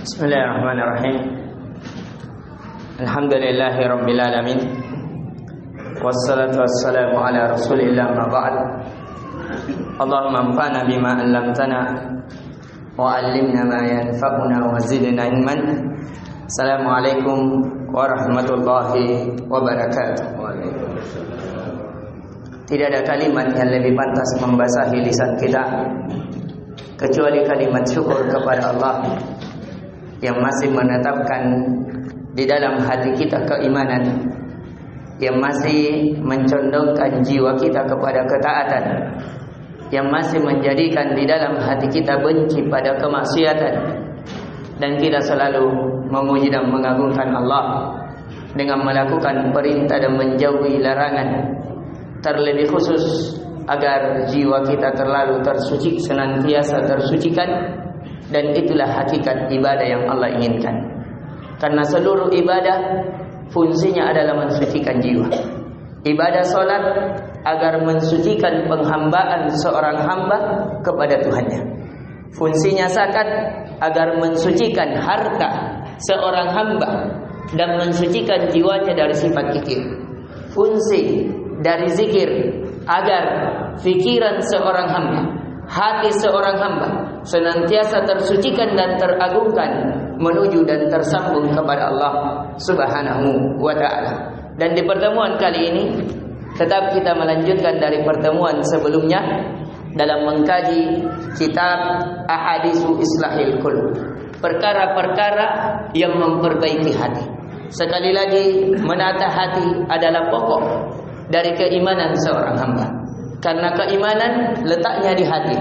Bismillahirrahmanirrahim. Alhamdulillahirabbil alamin. Wassalatu wassalamu ala Rasulillah ma ba'd. Allahumma anfa'na bima 'allamtana wa 'allimna ma yanfa'una wa zidna ilman. Assalamualaikum warahmatullahi wabarakatuh. Tidak ada kalimat yang lebih pantas membasahi lisan kita kecuali kalimat syukur kepada Allah yang masih menetapkan di dalam hati kita keimanan, yang masih mencondongkan jiwa kita kepada ketaatan, yang masih menjadikan di dalam hati kita benci pada kemaksiatan, dan kita selalu memuji dan mengagungkan Allah dengan melakukan perintah dan menjauhi larangan, terlebih khusus agar jiwa kita terlalu tersuci, senantiasa tersucikan. Dan itulah hakikat ibadah yang Allah inginkan. Karena seluruh ibadah fungsinya adalah mensucikan jiwa. Ibadah solat agar mensucikan penghambaan seorang hamba kepada Tuhannya. Fungsinya zakat agar mensucikan harta seorang hamba dan mensucikan jiwanya dari sifat kikir. Fungsi dari zikir agar fikiran seorang hamba, hati seorang hamba senantiasa tersucikan dan teragungkan menuju dan tersambung kepada Allah Subhanahu wa ta'ala. Dan di pertemuan kali ini tetap kita melanjutkan dari pertemuan sebelumnya dalam mengkaji kitab Ahadisu Islahil Qulub, perkara-perkara yang memperbaiki hati. Sekali lagi, menata hati adalah pokok dari keimanan seorang hamba. Karena keimanan letaknya di hati,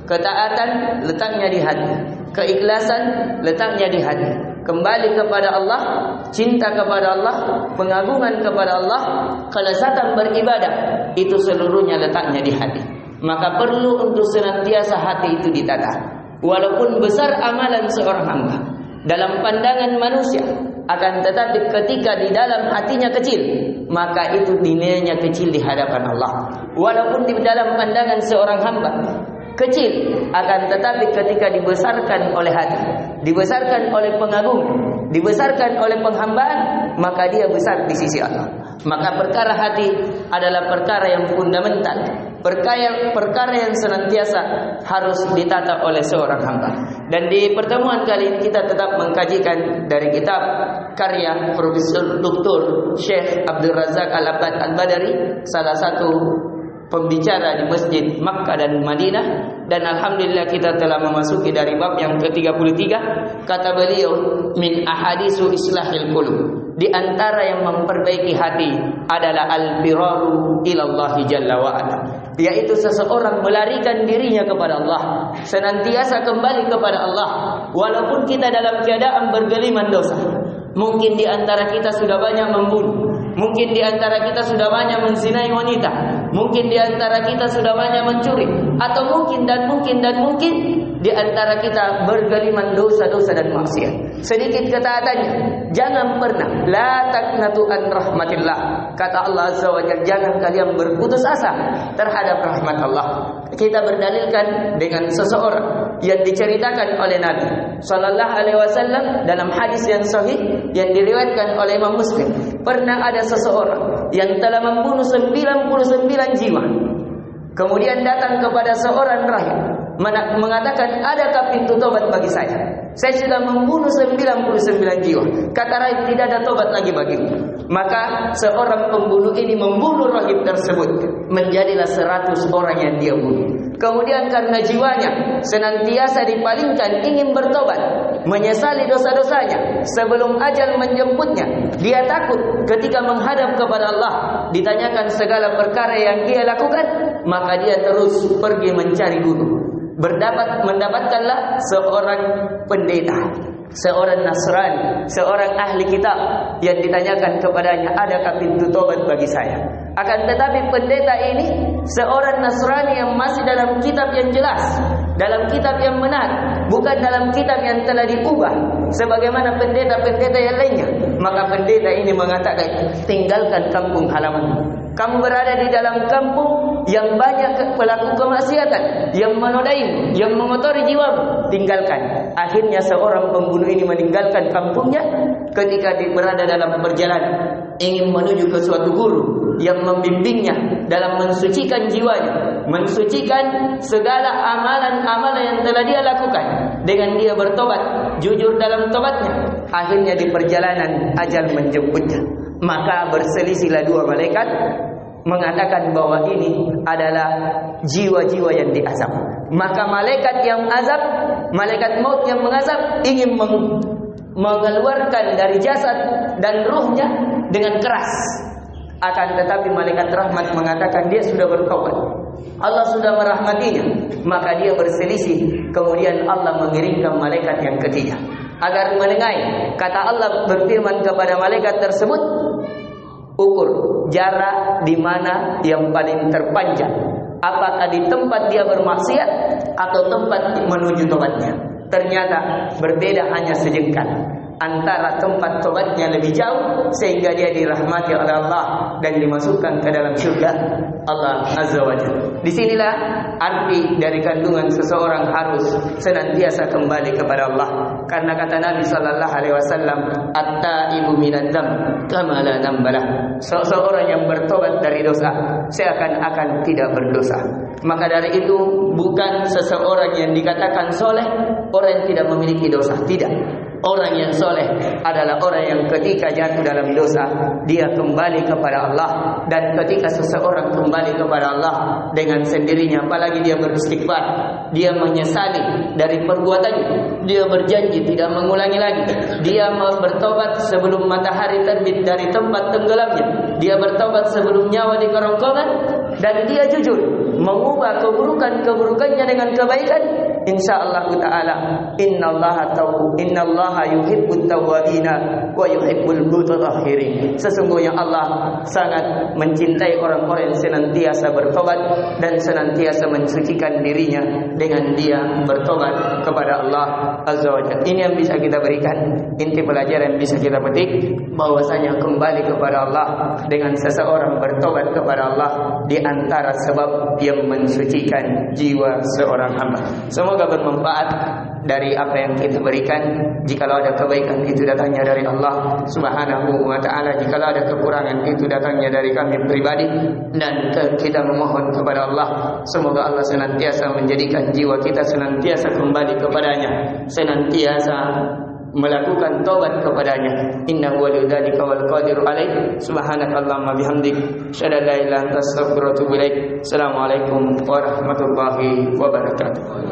ketaatan letaknya di hati, keikhlasan letaknya di hati, kembali kepada Allah, cinta kepada Allah, pengagungan kepada Allah, kelezatan beribadah, itu seluruhnya letaknya di hati. Maka perlu untuk senantiasa hati itu ditata. Walaupun besar amalan seorang hamba dalam pandangan manusia, akan tetapi ketika di dalam hatinya kecil, maka itu nilainya kecil di hadapan Allah. Walaupun di dalam pandangan seorang hamba kecil, akan tetapi ketika dibesarkan oleh hati, dibesarkan oleh pengagung, dibesarkan oleh penghambaan, maka dia besar di sisi Allah. Maka perkara hati adalah perkara yang fundamental, perkara yang senantiasa harus ditata oleh seorang hamba. Dan di pertemuan kali ini kita tetap mengkajikan dari kitab karya Profesor Dr. Syekh Abdul Razak Al-Abbad Al-Badari, salah satu pembicara di Masjid Makkah dan Madinah. Dan alhamdulillah kita telah memasuki dari bab yang ke-33. Kata beliau, min ahadisu islahil qulub, di antara yang memperbaiki hati adalah al-firaru ilallahi jalla wa ala, yaitu seseorang melarikan dirinya kepada Allah, senantiasa kembali kepada Allah walaupun kita dalam keadaan bergeliman dosa. Mungkin di antara kita sudah banyak membunuh, mungkin di antara kita sudah banyak menzinai wanita, mungkin di antara kita sudah banyak mencuri, atau mungkin di antara kita bergeliman dosa-dosa dan maksiat. Sedikit ketaatannya, jangan pernah la taqnatu an rahmatillah. Kata Allah Azza wa Jalla, jangan kalian berputus asa terhadap rahmat Allah. Kita berdalilkan dengan seseorang yang diceritakan oleh Nabi sallallahu alaihi wasallam dalam hadis yang sahih yang diriwayatkan oleh Imam Muslim. Pernah ada seseorang yang telah membunuh 99 jiwa. Kemudian datang kepada seorang rahib mengatakan, adakah pintu tobat bagi saya? Saya sudah membunuh 99 jiwa. Kata rahib, tidak ada tobat lagi bagimu. Maka seorang pembunuh ini membunuh rahib tersebut. Menjadilah 100 orang yang dia bunuh. Kemudian karena jiwanya senantiasa dipalingkan ingin bertobat, menyesali dosa-dosanya sebelum ajal menjemputnya, dia takut ketika menghadap kepada Allah ditanyakan segala perkara yang dia lakukan, maka dia terus pergi mencari guru. Mendapatkanlah seorang pendeta, seorang Nasrani, seorang ahli kitab yang ditanyakan kepadanya, adakah pintu tobat bagi saya? Akan tetapi pendeta ini seorang Nasrani yang masih dalam kitab yang jelas, dalam kitab yang benar, bukan dalam kitab yang telah diubah sebagaimana pendeta-pendeta yang lainnya. Maka pendeta ini mengatakan, tinggalkan kampung halamanmu. Kamu berada di dalam kampung yang banyak pelaku kemaksiatan, yang menodai, yang mengotori jiwamu, tinggalkan. Akhirnya seorang pembunuh ini meninggalkan kampungnya ketika berada dalam perjalanan, ingin menuju ke suatu guru yang membimbingnya dalam mensucikan jiwanya, mensucikan segala amalan-amalan yang telah dia lakukan. Dengan dia bertobat, jujur dalam tobatnya, akhirnya di perjalanan ajal menjemputnya. Maka berselisihlah dua malaikat mengatakan bahwa ini adalah jiwa-jiwa yang diazab. Maka malaikat yang azab, malaikat maut yang mengazab, ingin mengeluarkan dari jasad dan ruhnya dengan keras. Akan tetapi malaikat rahmat mengatakan dia sudah bertobat, Allah sudah merahmatinya. Maka dia berselisih. Kemudian Allah mengirimkan malaikat yang ketiga agar menengahi. Kata Allah berfirman kepada malaikat tersebut, ukur jarak di mana yang paling terpanjang, apakah di tempat dia bermaksiat atau tempat menuju tobatnya. Ternyata berbeda hanya sejengkal. Antara tempat tobatnya lebih jauh sehingga dia dirahmati oleh Allah dan dimasukkan ke dalam surga Allah Azza wa Jalla. Disinilah arti dari kandungan seseorang harus senantiasa kembali kepada Allah. Karena kata Nabi sallallahu alaihi wasallam, at-taibu minadz dzam kama la dzambalah. Seseorang yang bertobat dari dosa seakan-akan tidak berdosa. Maka dari itu bukan seseorang yang dikatakan soleh orang yang tidak memiliki dosa, tidak. Orang yang soleh adalah orang yang ketika jatuh dalam dosa dia kembali kepada Allah. Dan ketika seseorang kembali kepada Allah dengan sendirinya, apalagi dia beristighfar, dia menyesali dari perbuatannya, dia berjanji tidak mengulangi lagi, dia bertobat sebelum matahari terbit dari tempat tenggelamnya, dia bertobat sebelum nyawa di kerongkongan, dan dia jujur mengubah keburukannya dengan kebaikan, insyaallah taala innallaha yuhibbut tawwabina wa yuhibbul mutatahhirin. Sesungguhnya Allah sangat mencintai orang-orang yang senantiasa bertobat dan senantiasa mensucikan dirinya dengan dia bertobat kepada Allah Azza wa Jalla. Ini yang bisa kita berikan, inti pelajaran yang bisa kita petik, bahwasanya kembali kepada Allah dengan seseorang bertobat kepada Allah di antara sebab yang mensucikan jiwa seorang hamba. Semoga bermanfaat dari apa yang kita berikan. Jikalau ada kebaikan itu datangnya dari Allah Subhanahu wa taala, jikalau ada kekurangan itu datangnya dari kami pribadi, dan kita memohon kepada Allah semoga Allah senantiasa menjadikan jiwa kita senantiasa kembali kepadanya, senantiasa melakukan taubat kepadanya. Innahu waliyudzalika wal qadiru alaih. Subhanakallahumma bihamdik, asyhadu an la ilaha illa anta, astaghfiruka wa atubu ilaik. Assalamualaikum warahmatullahi wabarakatuh.